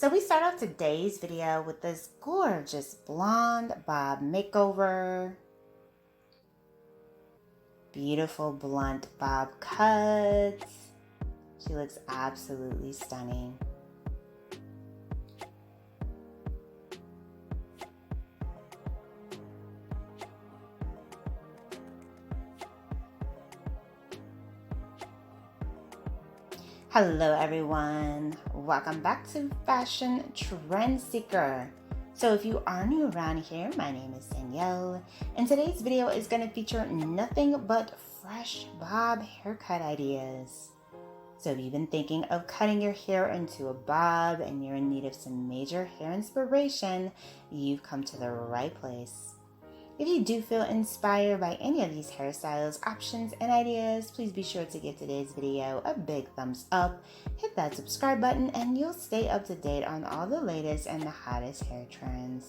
So we start off today's video with this gorgeous blonde bob makeover. Beautiful blunt bob cuts. She looks absolutely stunning. Hello everyone, welcome back to Fashion Trend Seeker. So if you are new around here, my name is Danielle, and today's video is going to feature nothing but fresh bob haircut ideas. So if you've been thinking of cutting your hair into a bob and you're in need of some major hair inspiration, you've come to the right place. If you do feel inspired by any of these hairstyles, options, and ideas, please be sure to give today's video a big thumbs up, hit that subscribe button, and you'll stay up to date on all the latest and the hottest hair trends.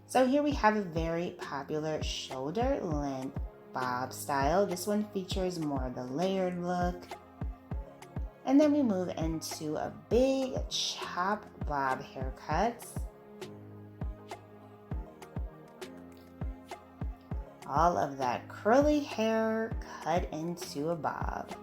So here we have a very popular shoulder length bob style. This one features more of the layered look. And then we move into a big chop bob haircut. All of that curly hair cut into a bob.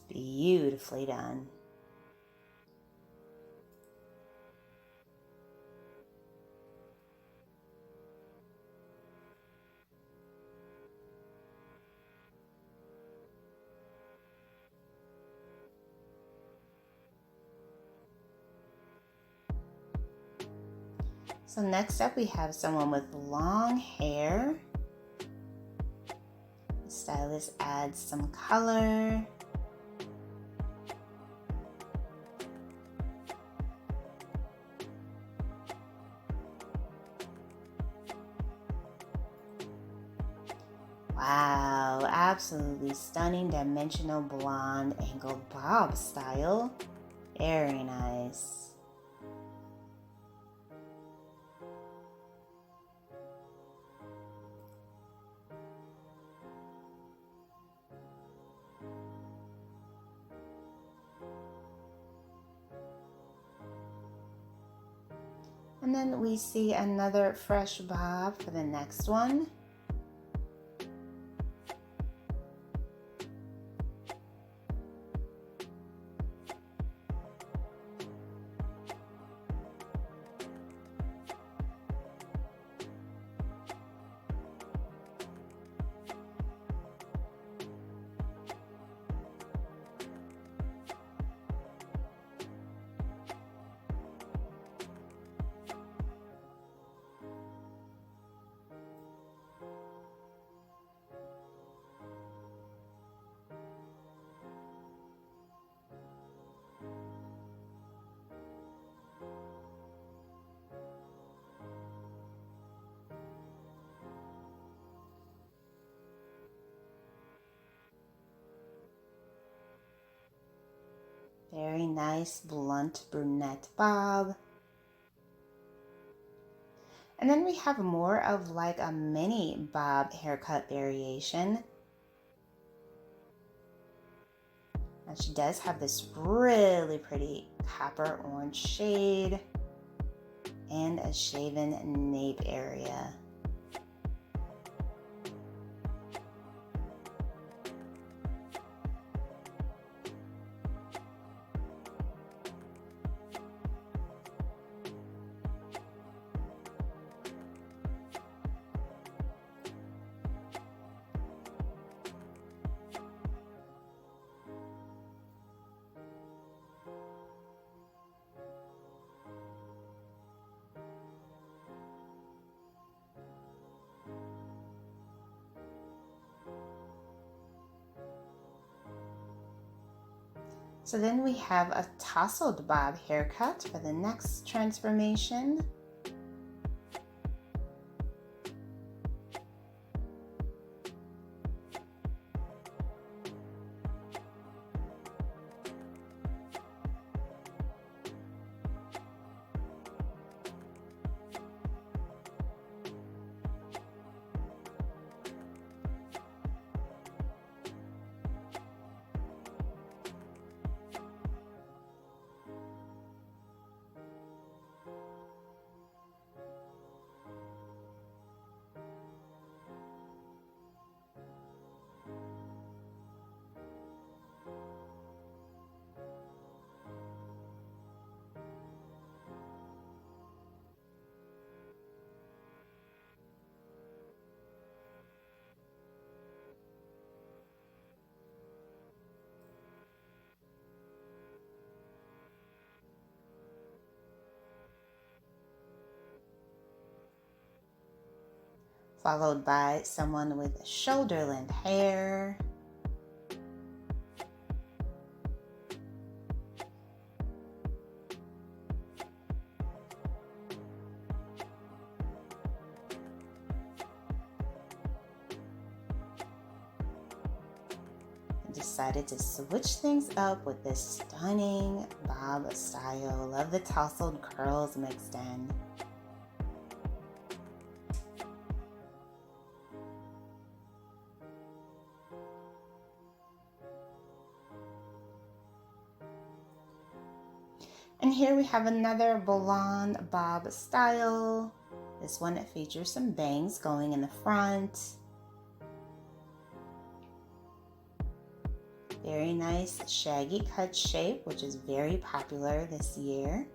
Beautifully done. So next up we have someone with long hair. The stylist adds some color. Wow, absolutely stunning dimensional blonde angled bob style. Very nice. And then we see another fresh bob for the next one. Very nice blunt brunette bob. And then we have more of like a mini bob haircut variation. And she does have this really pretty copper orange shade and a shaven nape area. So then we have a tousled bob haircut for the next transformation. followed by someone with shoulder length hair. Decided to switch things up with this stunning bob style. Love the tousled curls mixed in. And here we have another blonde bob style. This one features some bangs going in the front. Very nice shaggy cut shape, which is very popular this year.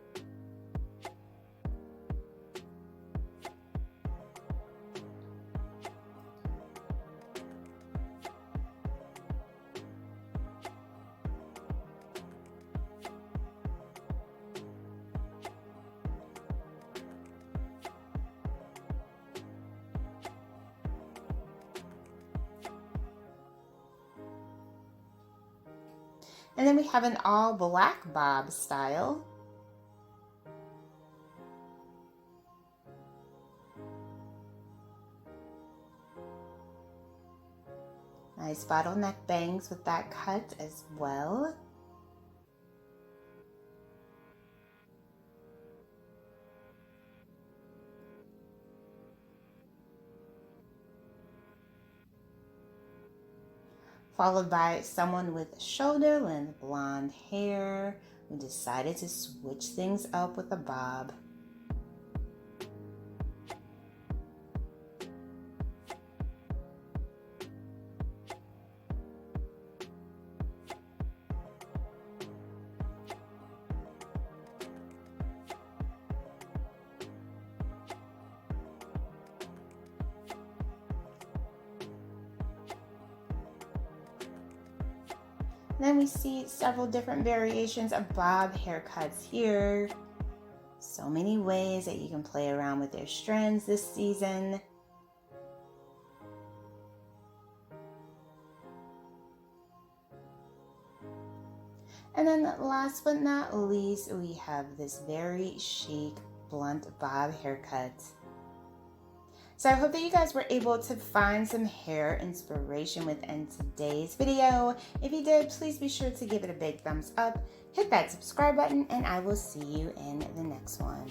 And then we have an all black bob style. Nice bottleneck bangs with that cut as well. Followed by someone with shoulder length blonde hair who decided to switch things up with a bob. Then we see several different variations of bob haircuts here. So many ways that you can play around with their strands this season. And then last but not least, we have this very chic blunt bob haircut. So I hope that you guys were able to find some hair inspiration within today's video. If you did, please be sure to give it a big thumbs up, hit that subscribe button, and I will see you in the next one.